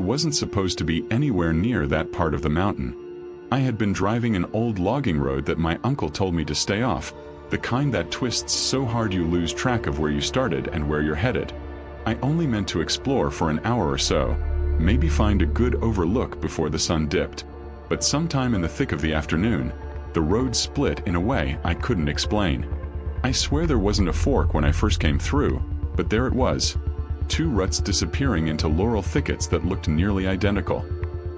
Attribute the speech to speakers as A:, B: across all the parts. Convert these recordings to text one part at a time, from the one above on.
A: wasn't supposed to be anywhere near that part of the mountain. I had been driving an old logging road that my uncle told me to stay off, the kind that twists so hard you lose track of where you started and where you're headed. I only meant to explore for an hour or so, maybe find a good overlook before the sun dipped. But sometime in the thick of the afternoon, the road split in a way I couldn't explain. I swear there wasn't a fork when I first came through, but there it was. Two ruts disappearing into laurel thickets that looked nearly identical.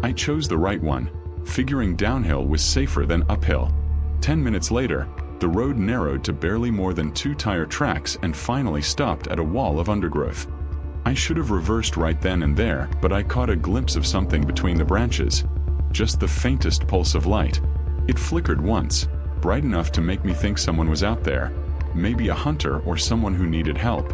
A: I chose the right one, figuring downhill was safer than uphill. 10 minutes later, the road narrowed to barely more than 2 tire tracks and finally stopped at a wall of undergrowth. I should have reversed right then and there, but I caught a glimpse of something between the branches. Just the faintest pulse of light. It flickered once, bright enough to make me think someone was out there, maybe a hunter or someone who needed help.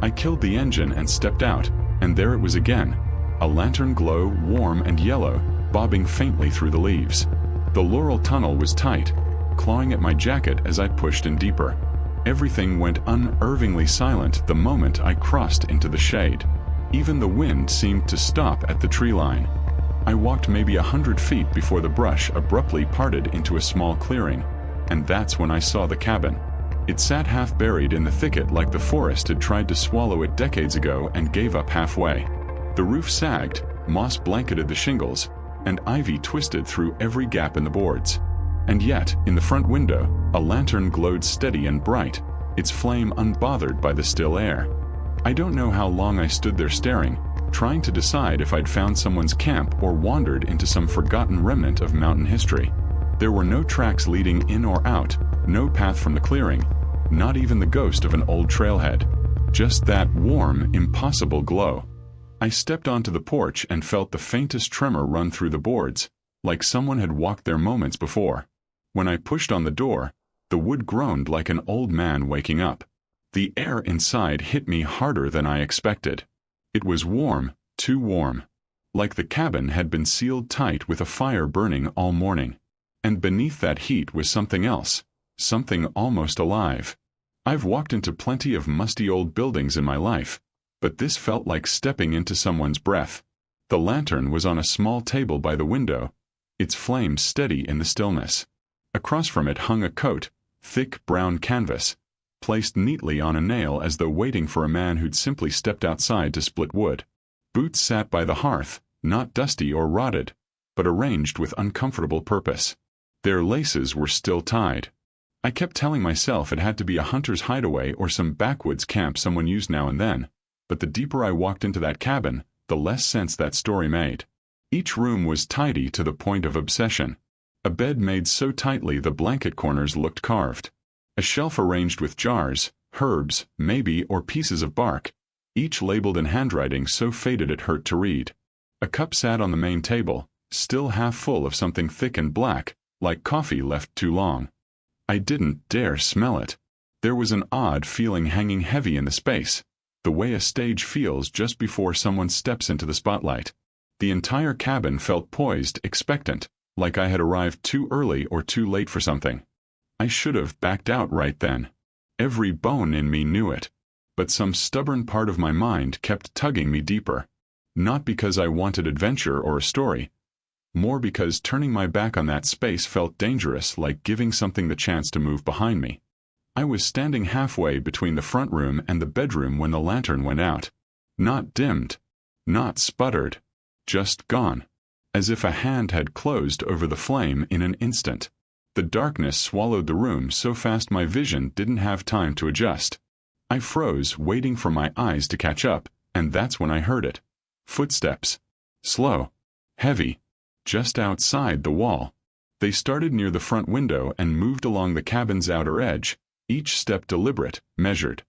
A: I killed the engine and stepped out, and there it was again. A lantern glow, warm and yellow, bobbing faintly through the leaves. The laurel tunnel was tight, clawing at my jacket as I pushed in deeper. Everything went unnervingly silent the moment I crossed into the shade. Even the wind seemed to stop at the tree line. I walked maybe 100 feet before the brush abruptly parted into a small clearing, and that's when I saw the cabin. It sat half buried in the thicket like the forest had tried to swallow it decades ago and gave up halfway. The roof sagged, moss blanketed the shingles, and ivy twisted through every gap in the boards. And yet, in the front window, a lantern glowed steady and bright, its flame unbothered by the still air. I don't know how long I stood there staring, trying to decide if I'd found someone's camp or wandered into some forgotten remnant of mountain history. There were no tracks leading in or out, no path from the clearing, not even the ghost of an old trailhead. Just that warm, impossible glow. I stepped onto the porch and felt the faintest tremor run through the boards, like someone had walked there moments before. When I pushed on the door, the wood groaned like an old man waking up. The air inside hit me harder than I expected. It was warm, too warm. Like the cabin had been sealed tight with a fire burning all morning. And beneath that heat was something else, something almost alive. I've walked into plenty of musty old buildings in my life, but this felt like stepping into someone's breath. The lantern was on a small table by the window, its flame steady in the stillness. Across from it hung a coat, thick brown canvas, placed neatly on a nail as though waiting for a man who'd simply stepped outside to split wood. Boots sat by the hearth, not dusty or rotted, but arranged with uncomfortable purpose. Their laces were still tied. I kept telling myself it had to be a hunter's hideaway or some backwoods camp someone used now and then, but the deeper I walked into that cabin, the less sense that story made. Each room was tidy to the point of obsession. A bed made so tightly the blanket corners looked carved. A shelf arranged with jars, herbs, maybe, or pieces of bark, each labeled in handwriting so faded it hurt to read. A cup sat on the main table, still half full of something thick and black, like coffee left too long. I didn't dare smell it. There was an odd feeling hanging heavy in the space, the way a stage feels just before someone steps into the spotlight. The entire cabin felt poised, expectant, like I had arrived too early or too late for something. I should have backed out right then. Every bone in me knew it. But some stubborn part of my mind kept tugging me deeper. Not because I wanted adventure or a story. More because turning my back on that space felt dangerous, like giving something the chance to move behind me. I was standing halfway between the front room and the bedroom when the lantern went out. Not dimmed. Not sputtered. Just gone. As if a hand had closed over the flame in an instant. The darkness swallowed the room so fast my vision didn't have time to adjust. I froze, waiting for my eyes to catch up, and that's when I heard it. Footsteps. Slow. Heavy. Just outside the wall. They started near the front window and moved along the cabin's outer edge, each step deliberate, measured.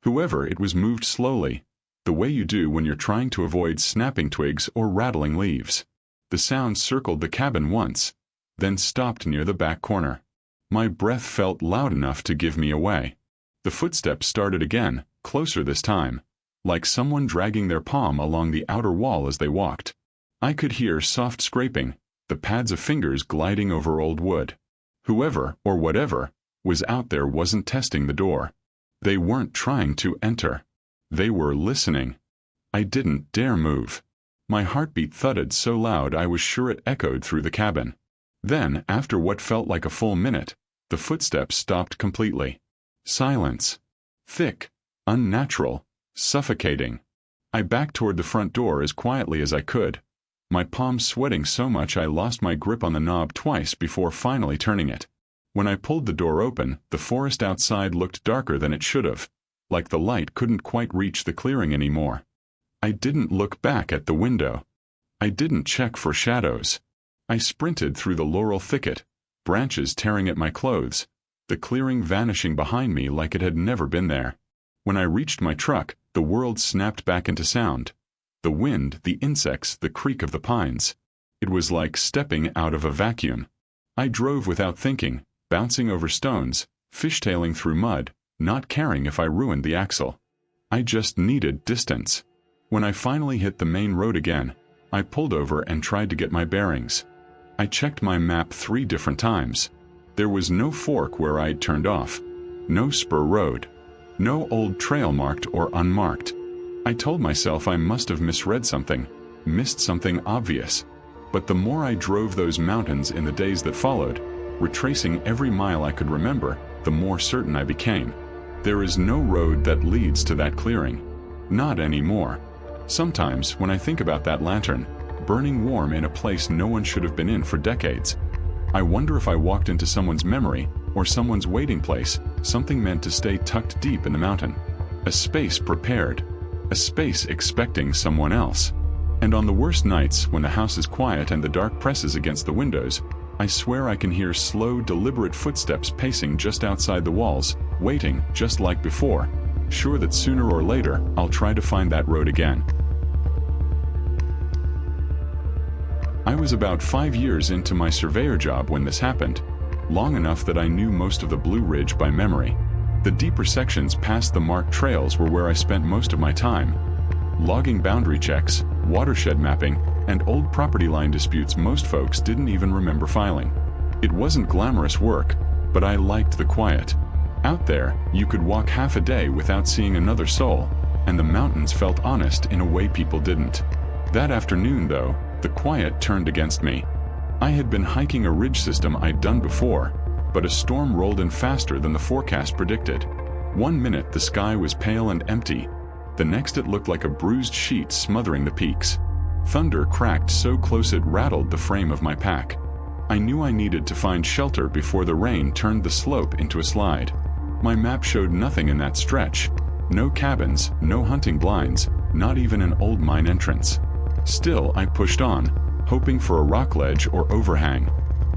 A: Whoever it was moved slowly, the way you do when you're trying to avoid snapping twigs or rattling leaves. The sound circled the cabin once, then stopped near the back corner. My breath felt loud enough to give me away. The footsteps started again, closer this time, like someone dragging their palm along the outer wall as they walked. I could hear soft scraping, the pads of fingers gliding over old wood. Whoever, or whatever, was out there wasn't testing the door. They weren't trying to enter. They were listening. I didn't dare move. My heartbeat thudded so loud I was sure it echoed through the cabin. Then, after what felt like a full minute, the footsteps stopped completely. Silence. Thick, unnatural, suffocating. I backed toward the front door as quietly as I could, my palms sweating so much I lost my grip on the knob twice before finally turning it. When I pulled the door open, the forest outside looked darker than it should have, like the light couldn't quite reach the clearing anymore. I didn't look back at the window. I didn't check for shadows. I sprinted through the laurel thicket, branches tearing at my clothes, the clearing vanishing behind me like it had never been there. When I reached my truck, the world snapped back into sound. The wind, the insects, the creak of the pines. It was like stepping out of a vacuum. I drove without thinking, bouncing over stones, fishtailing through mud, not caring if I ruined the axle. I just needed distance. When I finally hit the main road again, I pulled over and tried to get my bearings. I checked my map 3 different times. There was no fork where I'd turned off. No spur road. No old trail marked or unmarked. I told myself I must have misread something, missed something obvious. But the more I drove those mountains in the days that followed, retracing every mile I could remember, the more certain I became. There is no road that leads to that clearing. Not anymore. Sometimes, when I think about that lantern, burning warm in a place no one should have been in for decades, I wonder if I walked into someone's memory, or someone's waiting place, something meant to stay tucked deep in the mountain. A space prepared. A space expecting someone else. And on the worst nights, when the house is quiet and the dark presses against the windows, I swear I can hear slow, deliberate footsteps pacing just outside the walls, waiting, just like before, sure that sooner or later, I'll try to find that road again. I was about 5 years into my surveyor job when this happened, long enough that I knew most of the Blue Ridge by memory. The deeper sections past the marked trails were where I spent most of my time. Logging boundary checks, watershed mapping, and old property line disputes most folks didn't even remember filing. It wasn't glamorous work, but I liked the quiet. Out there, you could walk half a day without seeing another soul, and the mountains felt honest in a way people didn't. That afternoon, though, the quiet turned against me. I had been hiking a ridge system I'd done before, but a storm rolled in faster than the forecast predicted. 1 minute the sky was pale and empty, the next it looked like a bruised sheet smothering the peaks. Thunder cracked so close it rattled the frame of my pack. I knew I needed to find shelter before the rain turned the slope into a slide. My map showed nothing in that stretch. No cabins, no hunting blinds, not even an old mine entrance. Still, I pushed on, hoping for a rock ledge or overhang.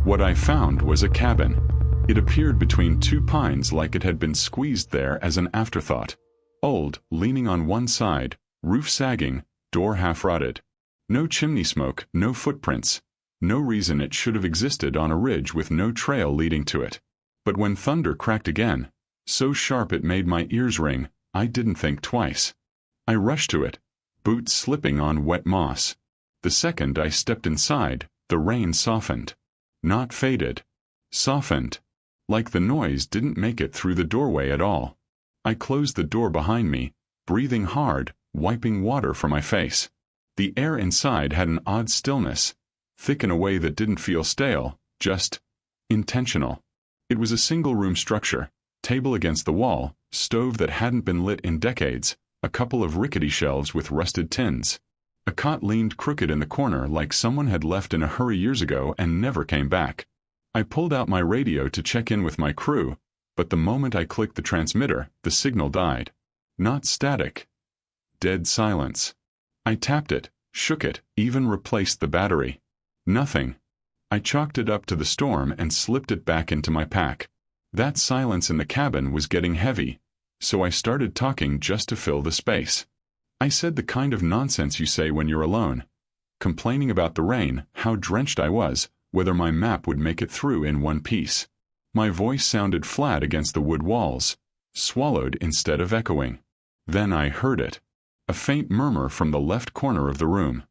A: What I found was a cabin. It appeared between 2 pines like it had been squeezed there as an afterthought. Old, leaning on one side, roof sagging, door half-rotted. No chimney smoke, no footprints. No reason it should have existed on a ridge with no trail leading to it. But when thunder cracked again, so sharp it made my ears ring, I didn't think twice. I rushed to it, boots slipping on wet moss. The second I stepped inside, the rain softened. Not faded. Softened. Like the noise didn't make it through the doorway at all. I closed the door behind me, breathing hard, wiping water from my face. The air inside had an odd stillness, thick in a way that didn't feel stale, just intentional. It was a single-room structure, table against the wall, stove that hadn't been lit in decades, a couple of rickety shelves with rusted tins. A cot leaned crooked in the corner like someone had left in a hurry years ago and never came back. I pulled out my radio to check in with my crew, but the moment I clicked the transmitter, the signal died. Not static. Dead silence. I tapped it, shook it, even replaced the battery. Nothing. I chalked it up to the storm and slipped it back into my pack. That silence in the cabin was getting heavy, so I started talking just to fill the space. I said the kind of nonsense you say when you're alone. Complaining about the rain, how drenched I was, whether my map would make it through in one piece. My voice sounded flat against the wood walls, swallowed instead of echoing. Then I heard it. A faint murmur from the left corner of the room.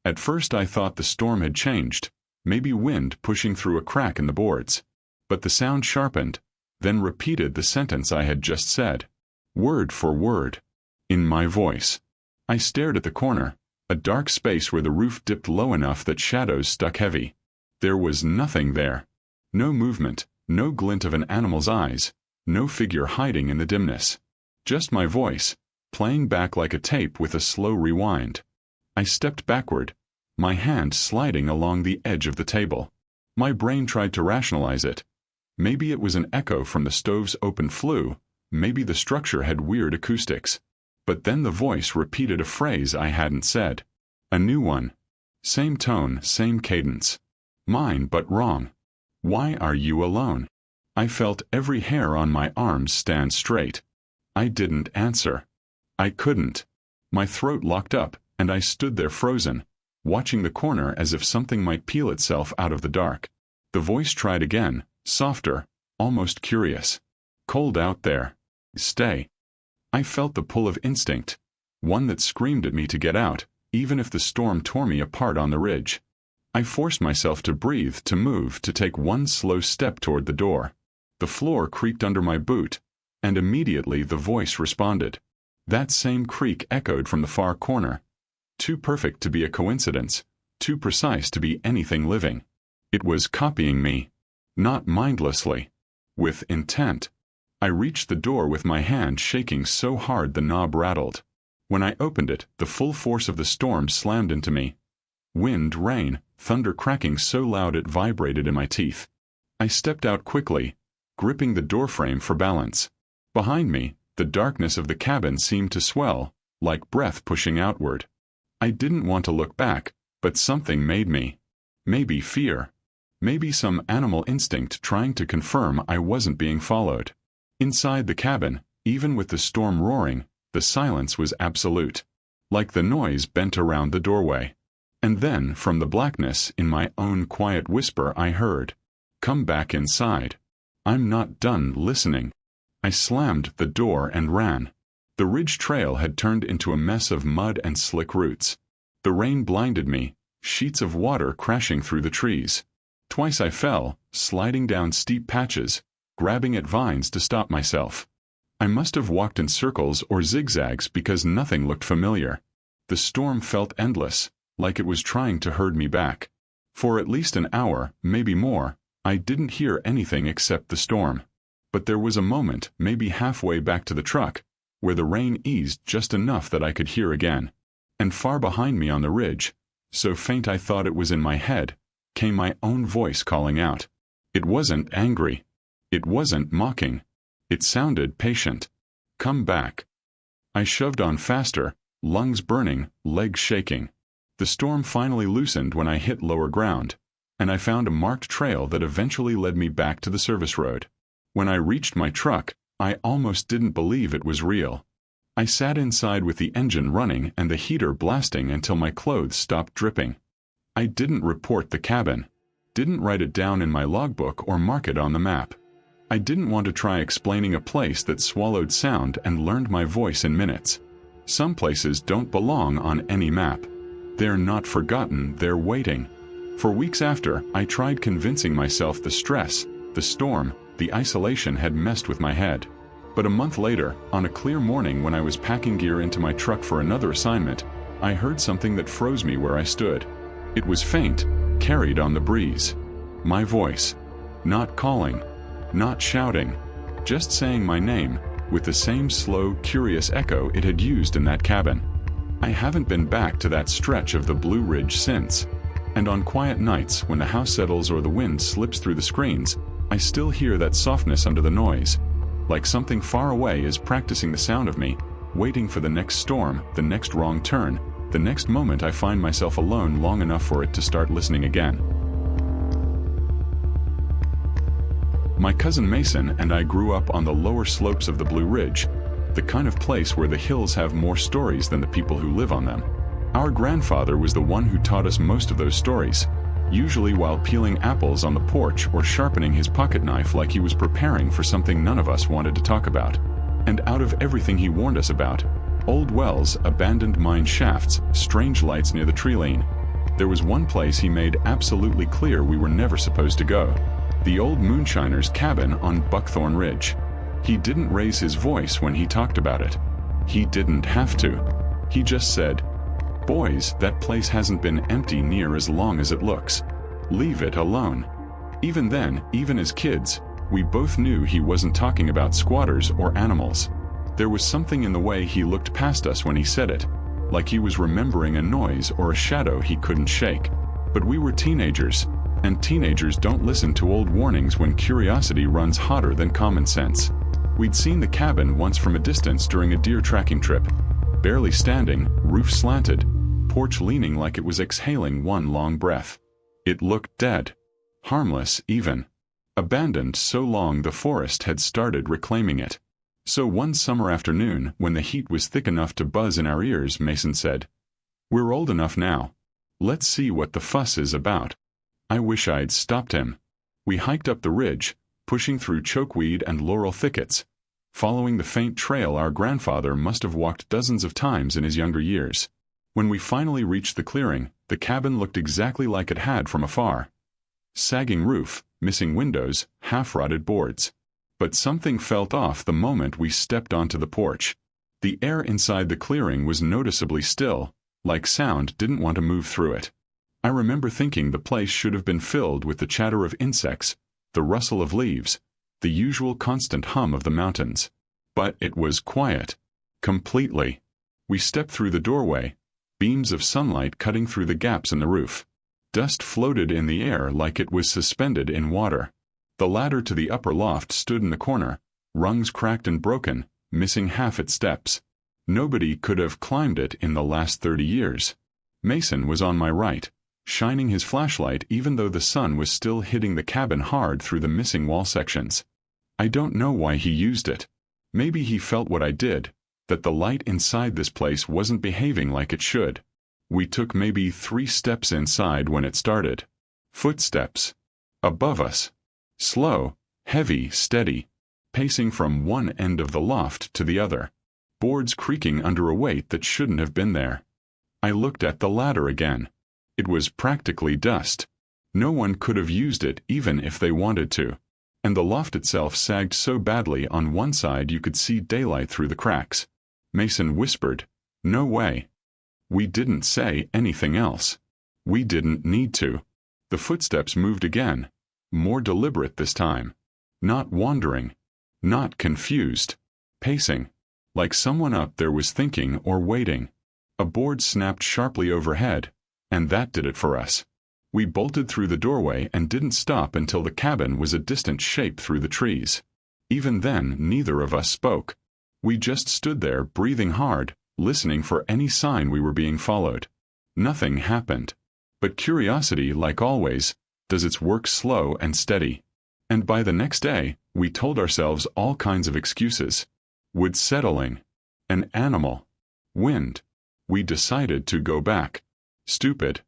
A: At first I thought the storm had changed, maybe wind pushing through a crack in the boards. But the sound sharpened, then repeated the sentence I had just said. Word for word. In my voice. I stared at the corner, A dark space where the roof dipped low enough that shadows stuck heavy. There was nothing there. No movement, no glint of an animal's eyes, no figure hiding in the dimness. Just my voice, playing back like a tape with a slow rewind. I stepped backward, my hand sliding along the edge of the table. My brain tried to rationalize it. Maybe it was an echo from the stove's open flue, maybe the structure had weird acoustics. But then the voice repeated a phrase I hadn't said. A new one. Same tone, same cadence. Mine, but wrong. Why are you alone? I felt every hair on my arms stand straight. I didn't answer. I couldn't. My throat locked up, and I stood there frozen, watching the corner as if something might peel itself out of the dark. The voice tried again, softer, almost curious. Cold out there. Stay. I felt the pull of instinct, one that screamed at me to get out, even if the storm tore me apart on the ridge. I forced myself to breathe, to move, to take one slow step toward the door. The floor creaked under my boot, and immediately the voice responded. That same creak echoed from the far corner. Too perfect to be a coincidence, too precise to be anything living. It was copying me. Not mindlessly. With intent. I reached the door with my hand shaking so hard the knob rattled. When I opened it, the full force of the storm slammed into me. Wind, rain, thunder cracking so loud it vibrated in my teeth. I stepped out quickly, gripping the doorframe for balance. Behind me, the darkness of the cabin seemed to swell, like breath pushing outward. I didn't want to look back, but something made me. Maybe fear. Maybe some animal instinct trying to confirm I wasn't being followed. Inside the cabin, even with the storm roaring, the silence was absolute. Like the noise bent around the doorway. And then, from the blackness, in my own quiet whisper I heard, "Come back inside. I'm not done listening." I slammed the door and ran. The ridge trail had turned into a mess of mud and slick roots. The rain blinded me, sheets of water crashing through the trees. Twice I fell, sliding down steep patches, grabbing at vines to stop myself. I must have walked in circles or zigzags because nothing looked familiar. The storm felt endless, like it was trying to herd me back. For at least an hour, maybe more, I didn't hear anything except the storm. But there was a moment, maybe halfway back to the truck, where the rain eased just enough that I could hear again. And far behind me on the ridge, so faint I thought it was in my head, came my own voice calling out. It wasn't angry. It wasn't mocking. It sounded patient. Come back. I shoved on faster, lungs burning, legs shaking. The storm finally loosened when I hit lower ground, and I found a marked trail that eventually led me back to the service road. When I reached my truck, I almost didn't believe it was real. I sat inside with the engine running and the heater blasting until my clothes stopped dripping. I didn't report the cabin, didn't write it down in my logbook or mark it on the map. I didn't want to try explaining a place that swallowed sound and learned my voice in minutes. Some places don't belong on any map. They're not forgotten, they're waiting. For weeks after, I tried convincing myself the stress, the storm, the isolation had messed with my head. But a month later, on a clear morning when I was packing gear into my truck for another assignment, I heard something that froze me where I stood. It was faint, carried on the breeze. My voice. Not calling. Not shouting. Just saying my name, with the same slow, curious echo it had used in that cabin. I haven't been back to that stretch of the Blue Ridge since. And on quiet nights, when the house settles or the wind slips through the screens, I still hear that softness under the noise. Like something far away is practicing the sound of me, waiting for the next storm, the next wrong turn, the next moment I find myself alone long enough for it to start listening again. My cousin Mason and I grew up on the lower slopes of the Blue Ridge, the kind of place where the hills have more stories than the people who live on them. Our grandfather was the one who taught us most of those stories, usually while peeling apples on the porch or sharpening his pocket knife like he was preparing for something none of us wanted to talk about. And out of everything he warned us about, old wells, abandoned mine shafts, strange lights near the tree lane, there was one place he made absolutely clear we were never supposed to go. The old moonshiner's cabin on Buckthorn Ridge. He didn't raise his voice when he talked about it. He didn't have to. He just said, "Boys, that place hasn't been empty near as long as it looks. Leave it alone." Even then, even as kids, we both knew he wasn't talking about squatters or animals. There was something in the way he looked past us when he said it, like he was remembering a noise or a shadow he couldn't shake. But we were teenagers, and teenagers don't listen to old warnings when curiosity runs hotter than common sense. We'd seen the cabin once from a distance during a deer tracking trip. Barely standing, roof slanted, porch leaning like it was exhaling one long breath. It looked dead. Harmless, even. Abandoned so long the forest had started reclaiming it. So one summer afternoon, when the heat was thick enough to buzz in our ears, Mason said, "We're old enough now. Let's see what the fuss is about." I wish I'd stopped him. We hiked up the ridge, pushing through chokeweed and laurel thickets, following the faint trail our grandfather must have walked dozens of times in his younger years. When we finally reached the clearing, the cabin looked exactly like it had from afar. Sagging roof, missing windows, half-rotted boards. But something felt off the moment we stepped onto the porch. The air inside the clearing was noticeably still, like sound didn't want to move through it. I remember thinking the place should have been filled with the chatter of insects, the rustle of leaves, the usual constant hum of the mountains. But it was quiet. Completely. We stepped through the doorway, beams of sunlight cutting through the gaps in the roof. Dust floated in the air like it was suspended in water. The ladder to the upper loft stood in the corner, rungs cracked and broken, missing half its steps. Nobody could have climbed it in the last 30 years. Mason was on my right, shining his flashlight even though the sun was still hitting the cabin hard through the missing wall sections. I don't know why he used it. Maybe he felt what I did, that the light inside this place wasn't behaving like it should. We took maybe 3 steps inside when it started. Footsteps. Above us. Slow, heavy, steady, pacing from one end of the loft to the other. Boards creaking under a weight that shouldn't have been there. I looked at the ladder again. It was practically dust. No one could have used it even if they wanted to. And the loft itself sagged so badly on one side you could see daylight through the cracks. Mason whispered, "No way." We didn't say anything else. We didn't need to. The footsteps moved again. More deliberate this time. Not wandering. Not confused. Pacing. Like someone up there was thinking or waiting. A board snapped sharply overhead, and that did it for us. We bolted through the doorway and didn't stop until the cabin was a distant shape through the trees. Even then, neither of us spoke. We just stood there, breathing hard, listening for any sign we were being followed. Nothing happened. But curiosity, like always, does its work slow and steady. And by the next day, we told ourselves all kinds of excuses. Wood settling. An animal. Wind. We decided to go back. Stupid.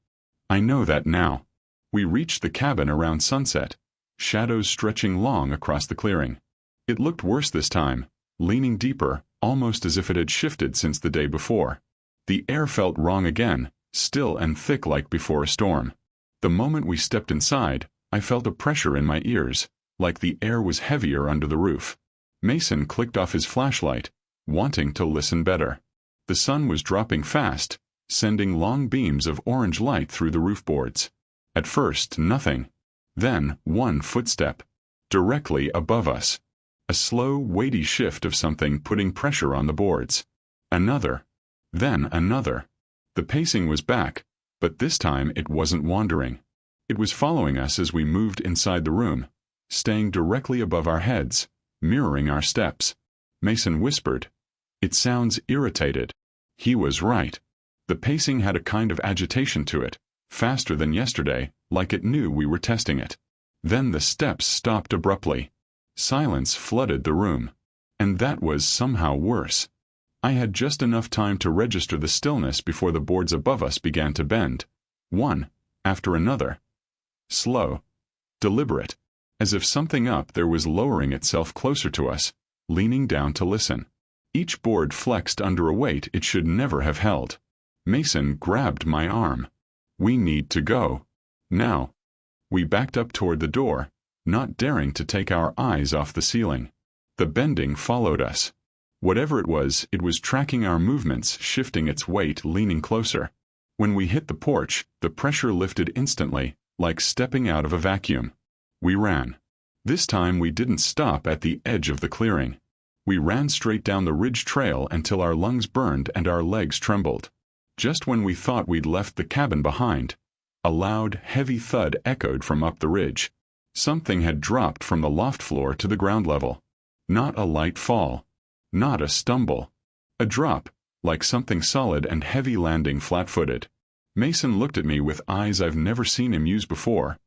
A: I know that now. We reached the cabin around sunset, shadows stretching long across the clearing. It looked worse this time, leaning deeper, almost as if it had shifted since the day before. The air felt wrong again, still and thick like before a storm. The moment we stepped inside, I felt a pressure in my ears, like the air was heavier under the roof. Mason clicked off his flashlight, wanting to listen better. The sun was dropping fast, sending long beams of orange light through the roof boards. At first, nothing. Then, one footstep. Directly above us. A slow, weighty shift of something putting pressure on the boards. Another. Then another. The pacing was back, but this time it wasn't wandering. It was following us as we moved inside the room, staying directly above our heads, mirroring our steps. Mason whispered, "It sounds irritated." He was right. The pacing had a kind of agitation to it, faster than yesterday, like it knew we were testing it. Then the steps stopped abruptly. Silence flooded the room. And that was somehow worse. I had just enough time to register the stillness before the boards above us began to bend. One, after another. Slow. Deliberate. As if something up there was lowering itself closer to us, leaning down to listen. Each board flexed under a weight it should never have held. Mason grabbed my arm. "We need to go. Now." We backed up toward the door, not daring to take our eyes off the ceiling. The bending followed us. Whatever it was tracking our movements, shifting its weight, leaning closer. When we hit the porch, the pressure lifted instantly, like stepping out of a vacuum. We ran. This time we didn't stop at the edge of the clearing. We ran straight down the ridge trail until our lungs burned and our legs trembled. Just when we thought we'd left the cabin behind, a loud, heavy thud echoed from up the ridge. Something had dropped from the loft floor to the ground level. Not a light fall. Not a stumble. A drop, like something solid and heavy landing flat-footed. Mason looked at me with eyes I've never seen him use before.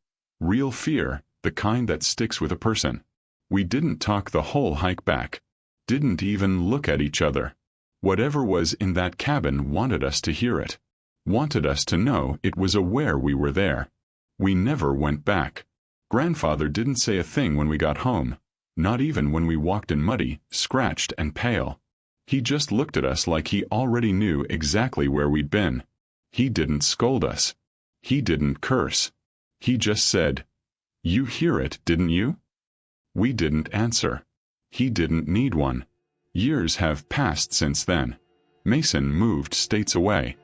A: Real fear, the kind that sticks with a person. We didn't talk the whole hike back. Didn't even look at each other. Whatever was in that cabin wanted us to hear it. Wanted us to know it was aware we were there. We never went back. Grandfather didn't say a thing when we got home, not even when we walked in muddy, scratched and pale. He just looked at us like he already knew exactly where we'd been. He didn't scold us. He didn't curse. He just said, "You hear it, didn't you?" We didn't answer. He didn't need one. Years have passed since then. Mason moved states away.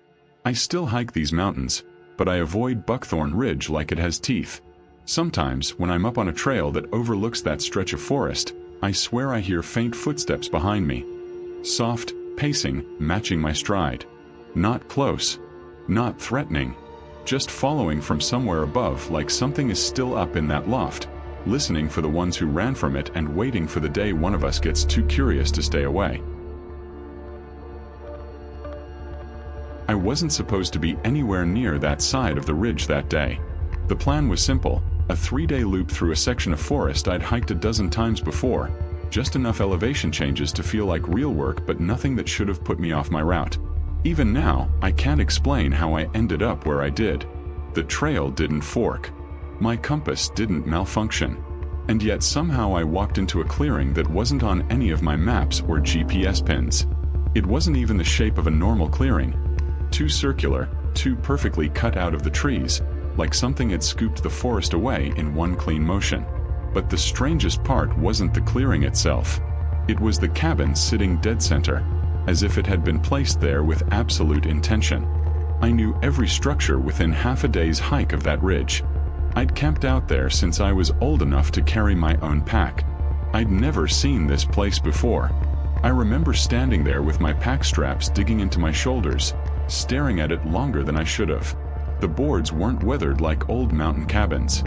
A: I still hike these mountains, but I avoid Buckthorn Ridge like it has teeth. Sometimes, when I'm up on a trail that overlooks that stretch of forest, I swear I hear faint footsteps behind me. Soft, pacing, matching my stride. Not close. Not threatening. Just following from somewhere above, like something is still up in that loft, listening for the ones who ran from it and waiting for the day one of us gets too curious to stay away. I wasn't supposed to be anywhere near that side of the ridge that day. The plan was simple, a 3-day loop through a section of forest I'd hiked a dozen times before, just enough elevation changes to feel like real work but nothing that should have put me off my route. Even now, I can't explain how I ended up where I did. The trail didn't fork. My compass didn't malfunction. And yet somehow I walked into a clearing that wasn't on any of my maps or GPS pins. It wasn't even the shape of a normal clearing. Too circular, too perfectly cut out of the trees, like something had scooped the forest away in one clean motion. But the strangest part wasn't the clearing itself. It was the cabin sitting dead center, as if it had been placed there with absolute intention. I knew every structure within half a day's hike of that ridge. I'd camped out there since I was old enough to carry my own pack. I'd never seen this place before. I remember standing there with my pack straps digging into my shoulders, staring at it longer than I should have. The boards weren't weathered like old mountain cabins.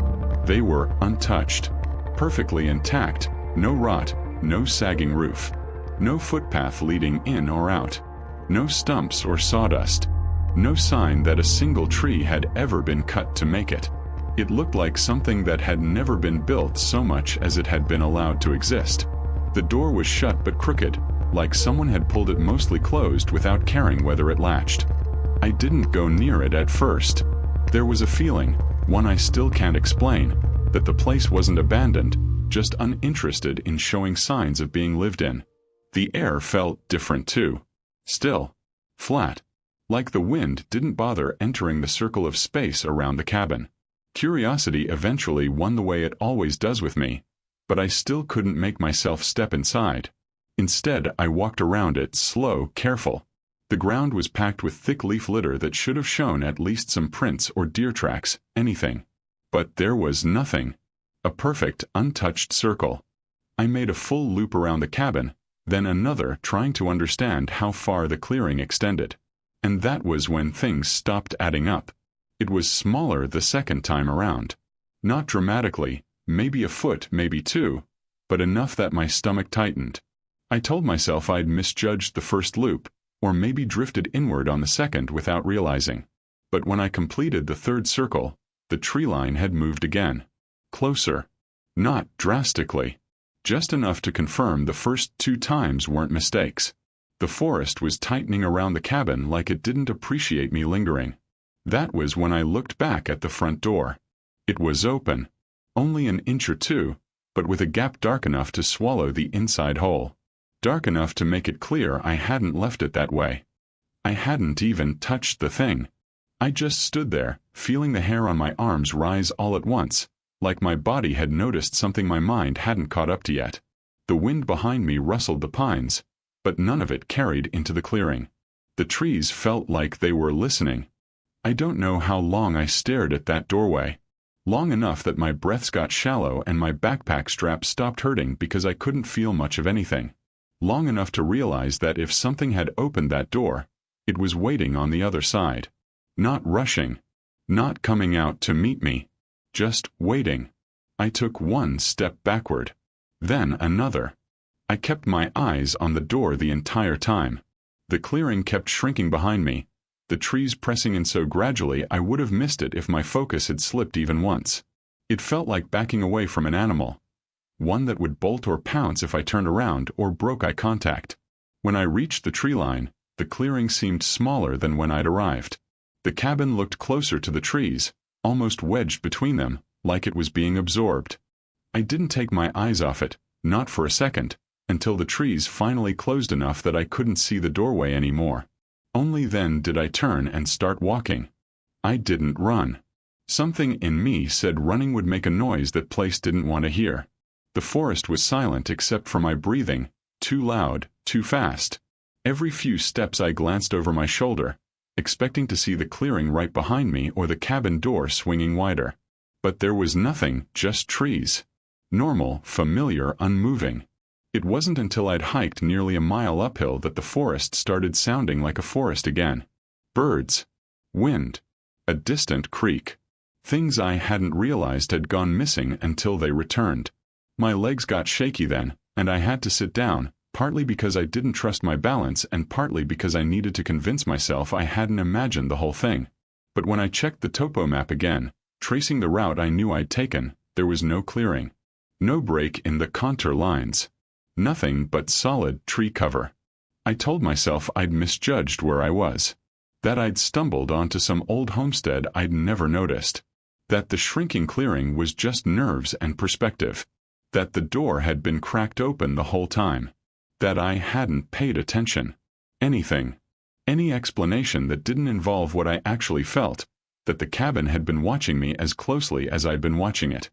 A: They were untouched, perfectly intact, no rot, no sagging roof, no footpath leading in or out, no stumps or sawdust, no sign that a single tree had ever been cut to make it. It looked like something that had never been built so much as it had been allowed to exist. The door was shut but crooked, like someone had pulled it mostly closed without caring whether it latched. I didn't go near it at first. There was a feeling, one I still can't explain, that the place wasn't abandoned, just uninterested in showing signs of being lived in. The air felt different too. Still. Flat. Like the wind didn't bother entering the circle of space around the cabin. Curiosity eventually won the way it always does with me, but I still couldn't make myself step inside. Instead, I walked around it, slow, careful. The ground was packed with thick leaf litter that should have shown at least some prints or deer tracks, anything. But there was nothing. A perfect, untouched circle. I made a full loop around the cabin, then another, trying to understand how far the clearing extended. And that was when things stopped adding up. It was smaller the second time around. Not dramatically, maybe a foot, maybe two, but enough that my stomach tightened. I told myself I'd misjudged the first loop, or maybe drifted inward on the second without realizing. But when I completed the third circle, the tree line had moved again. Closer. Not drastically. Just enough to confirm the first 2 times weren't mistakes. The forest was tightening around the cabin like it didn't appreciate me lingering. That was when I looked back at the front door. It was open. Only an inch or two, but with a gap dark enough to swallow the inside hole. Dark enough to make it clear I hadn't left it that way. I hadn't even touched the thing. I just stood there, feeling the hair on my arms rise all at once, like my body had noticed something my mind hadn't caught up to yet. The wind behind me rustled the pines, but none of it carried into the clearing. The trees felt like they were listening. I don't know how long I stared at that doorway. Long enough that my breaths got shallow and my backpack strap stopped hurting because I couldn't feel much of anything. Long enough to realize that if something had opened that door, it was waiting on the other side. Not rushing. Not coming out to meet me. Just waiting. I took one step backward. Then another. I kept my eyes on the door the entire time. The clearing kept shrinking behind me, the trees pressing in so gradually I would have missed it if my focus had slipped even once. It felt like backing away from an animal. One that would bolt or pounce if I turned around or broke eye contact. When I reached the tree line, the clearing seemed smaller than when I'd arrived. The cabin looked closer to the trees, almost wedged between them, like it was being absorbed. I didn't take my eyes off it, not for a second, until the trees finally closed enough that I couldn't see the doorway anymore. Only then did I turn and start walking. I didn't run. Something in me said running would make a noise that place didn't want to hear. The forest was silent except for my breathing, too loud, too fast. Every few steps I glanced over my shoulder, expecting to see the clearing right behind me or the cabin door swinging wider. But there was nothing, just trees. Normal, familiar, unmoving. It wasn't until I'd hiked nearly a mile uphill that the forest started sounding like a forest again. Birds. Wind. A distant creak. Things I hadn't realized had gone missing until they returned. My legs got shaky then, and I had to sit down, partly because I didn't trust my balance and partly because I needed to convince myself I hadn't imagined the whole thing. But when I checked the topo map again, tracing the route I knew I'd taken, there was no clearing. No break in the contour lines. Nothing but solid tree cover. I told myself I'd misjudged where I was. That I'd stumbled onto some old homestead I'd never noticed. That the shrinking clearing was just nerves and perspective. That the door had been cracked open the whole time. That I hadn't paid attention. Anything. Any explanation that didn't involve what I actually felt. That the cabin had been watching me as closely as I'd been watching it.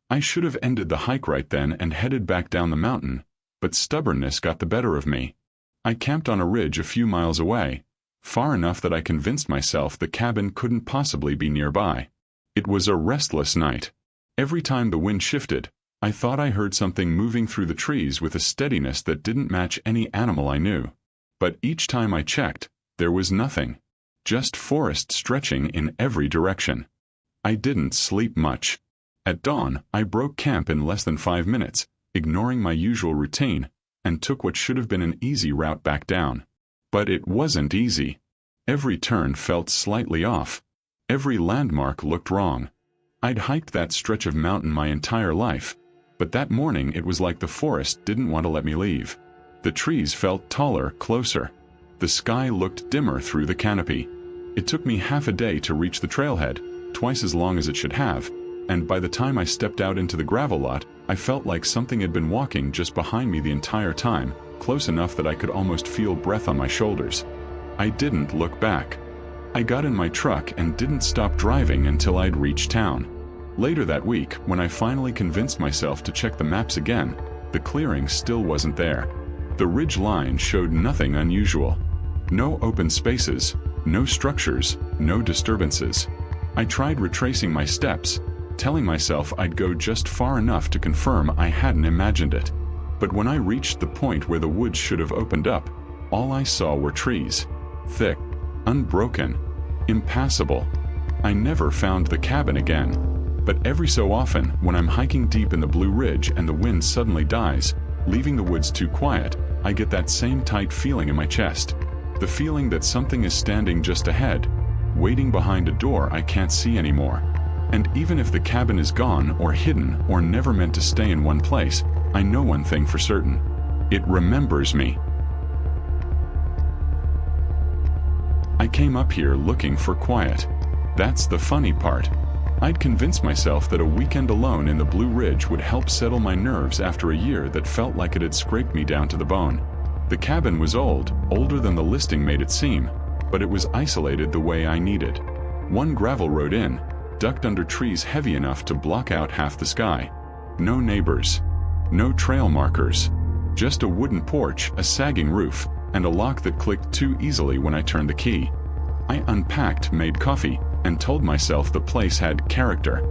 A: I should have ended the hike right then and headed back down the mountain, but stubbornness got the better of me. I camped on a ridge a few miles away, far enough that I convinced myself the cabin couldn't possibly be nearby. It was a restless night. Every time the wind shifted, I thought I heard something moving through the trees with a steadiness that didn't match any animal I knew. But each time I checked, there was nothing. Just forest stretching in every direction. I didn't sleep much. At dawn, I broke camp in less than 5 minutes, ignoring my usual routine, and took what should have been an easy route back down. But it wasn't easy. Every turn felt slightly off. Every landmark looked wrong. I'd hiked that stretch of mountain my entire life, but that morning it was like the forest didn't want to let me leave. The trees felt taller, closer. The sky looked dimmer through the canopy. It took me half a day to reach the trailhead, twice as long as it should have, and by the time I stepped out into the gravel lot, I felt like something had been walking just behind me the entire time, close enough that I could almost feel breath on my shoulders. I didn't look back. I got in my truck and didn't stop driving until I'd reached town. Later that week, when I finally convinced myself to check the maps again, the clearing still wasn't there. The ridge line showed nothing unusual. No open spaces, no structures, no disturbances. I tried retracing my steps, telling myself I'd go just far enough to confirm I hadn't imagined it. But when I reached the point where the woods should have opened up, all I saw were trees. Thick, unbroken, impassable. I never found the cabin again. But every so often, when I'm hiking deep in the Blue Ridge and the wind suddenly dies, leaving the woods too quiet, I get that same tight feeling in my chest. The feeling that something is standing just ahead, waiting behind a door I can't see anymore. And even if the cabin is gone or hidden or never meant to stay in one place, I know one thing for certain. It remembers me. I came up here looking for quiet. That's the funny part. I'd convinced myself that a weekend alone in the Blue Ridge would help settle my nerves after a year that felt like it had scraped me down to the bone. The cabin was old, older than the listing made it seem, but it was isolated the way I needed. One gravel road in, ducked under trees heavy enough to block out half the sky. No neighbors. No trail markers. Just a wooden porch, a sagging roof, and a lock that clicked too easily when I turned the key. I unpacked, made coffee, and told myself the place had character.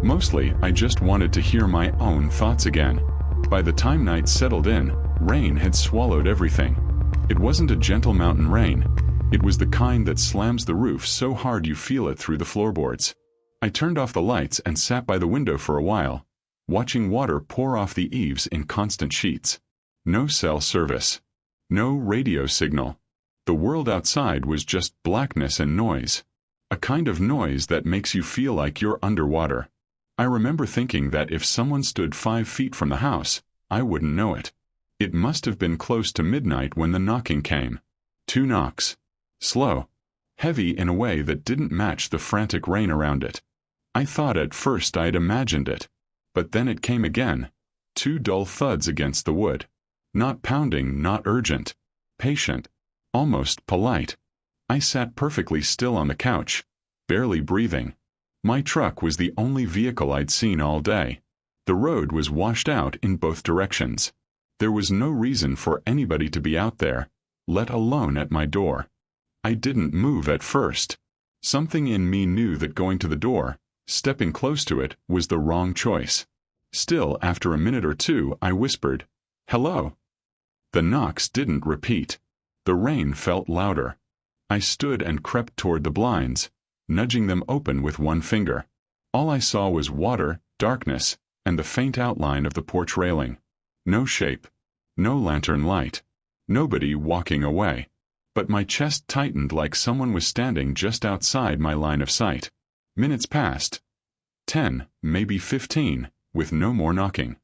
A: Mostly, I just wanted to hear my own thoughts again. By the time night settled in, rain had swallowed everything. It wasn't a gentle mountain rain. It was the kind that slams the roof so hard you feel it through the floorboards. I turned off the lights and sat by the window for a while, watching water pour off the eaves in constant sheets. No cell service. No radio signal. The world outside was just blackness and noise. A kind of noise that makes you feel like you're underwater. I remember thinking that if someone stood 5 feet from the house, I wouldn't know it. It must have been close to midnight when the knocking came. 2 knocks. Slow. Heavy in a way that didn't match the frantic rain around it. I thought at first I'd imagined it. But then it came again. 2 dull thuds against the wood. Not pounding, not urgent. Patient. Almost polite. I sat perfectly still on the couch, barely breathing. My truck was the only vehicle I'd seen all day. The road was washed out in both directions. There was no reason for anybody to be out there, let alone at my door. I didn't move at first. Something in me knew that going to the door, stepping close to it, was the wrong choice. Still, after a minute or two, I whispered, "Hello." The knocks didn't repeat. The rain felt louder. I stood and crept toward the blinds, nudging them open with one finger. All I saw was water, darkness, and the faint outline of the porch railing. No shape. No lantern light. Nobody walking away. But my chest tightened like someone was standing just outside my line of sight. Minutes passed. 10, maybe 15, with no more knocking.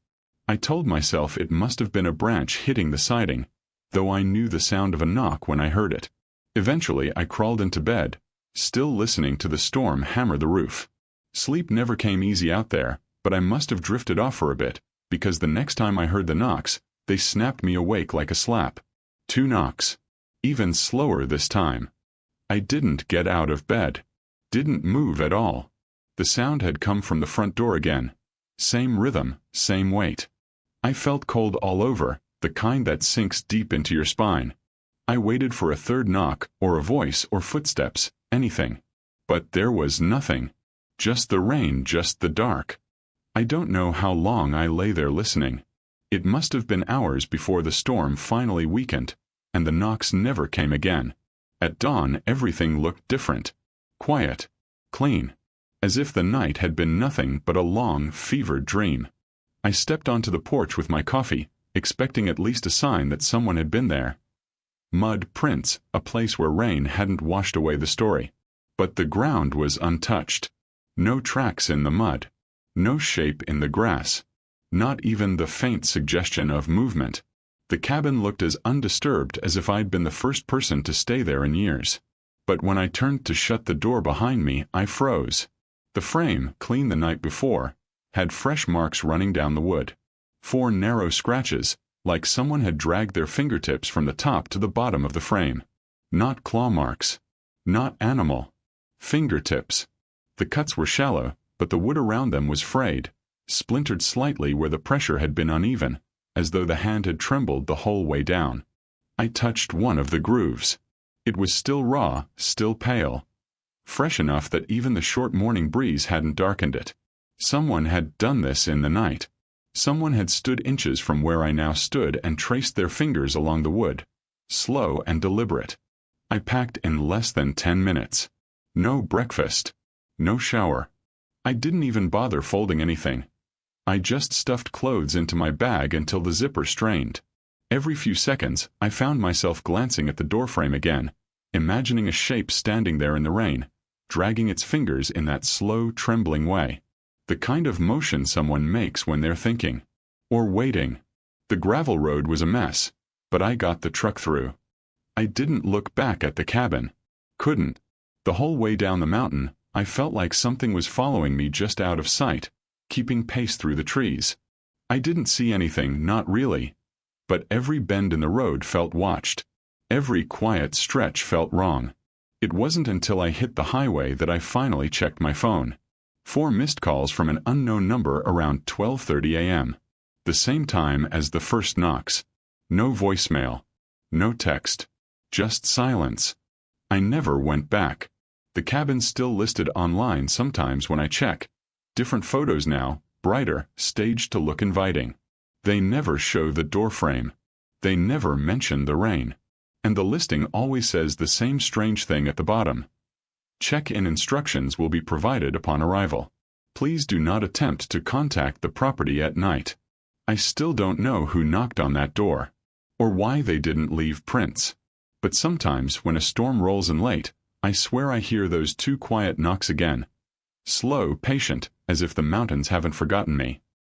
A: I told myself it must have been a branch hitting the siding, though I knew the sound of a knock when I heard it. Eventually I crawled into bed, still listening to the storm hammer the roof. Sleep never came easy out there, but I must have drifted off for a bit, because the next time I heard the knocks, they snapped me awake like a slap. 2 knocks. Even slower this time. I didn't get out of bed. Didn't move at all. The sound had come from the front door again. Same rhythm, same weight. I felt cold all over, the kind that sinks deep into your spine. I waited for a third knock, or a voice, or footsteps, anything. But there was nothing. Just the rain, just the dark. I don't know how long I lay there listening. It must have been hours before the storm finally weakened, and the knocks never came again. At dawn, everything looked different. Quiet. Clean. As if the night had been nothing but a long, fevered dream. I stepped onto the porch with my coffee, expecting at least a sign that someone had been there. Mud prints, a place where rain hadn't washed away the story. But the ground was untouched. No tracks in the mud. No shape in the grass. Not even the faint suggestion of movement. The cabin looked as undisturbed as if I'd been the first person to stay there in years. But when I turned to shut the door behind me, I froze. The frame, clean the night before, had fresh marks running down the wood. 4 narrow scratches, like someone had dragged their fingertips from the top to the bottom of the frame. Not claw marks. Not animal. Fingertips. The cuts were shallow, but the wood around them was frayed, splintered slightly where the pressure had been uneven, as though the hand had trembled the whole way down. I touched one of the grooves. It was still raw, still pale. Fresh enough that even the short morning breeze hadn't darkened it. Someone had done this in the night. Someone had stood inches from where I now stood and traced their fingers along the wood. Slow and deliberate. I packed in less than 10 minutes. No breakfast. No shower. I didn't even bother folding anything. I just stuffed clothes into my bag until the zipper strained. Every few seconds, I found myself glancing at the doorframe again, imagining a shape standing there in the rain, dragging its fingers in that slow, trembling way. The kind of motion someone makes when they're thinking. Or waiting. The gravel road was a mess, but I got the truck through. I didn't look back at the cabin. Couldn't. The whole way down the mountain, I felt like something was following me just out of sight, keeping pace through the trees. I didn't see anything, not really. But every bend in the road felt watched. Every quiet stretch felt wrong. It wasn't until I hit the highway that I finally checked my phone. 4 missed calls from an unknown number around 12:30 a.m. The same time as the first knocks. No voicemail. No text. Just silence. I never went back. The cabin's still listed online sometimes when I check. Different photos now, brighter, staged to look inviting. They never show the doorframe. They never mention the rain. And the listing always says the same strange thing at the bottom. Check-in instructions will be provided upon arrival. Please do not attempt to contact the property at night. I still don't know who knocked on that door, or why they didn't leave prints. But sometimes when a storm rolls in late, I swear I hear those two quiet knocks again. Slow, patient, as if the mountains haven't forgotten me.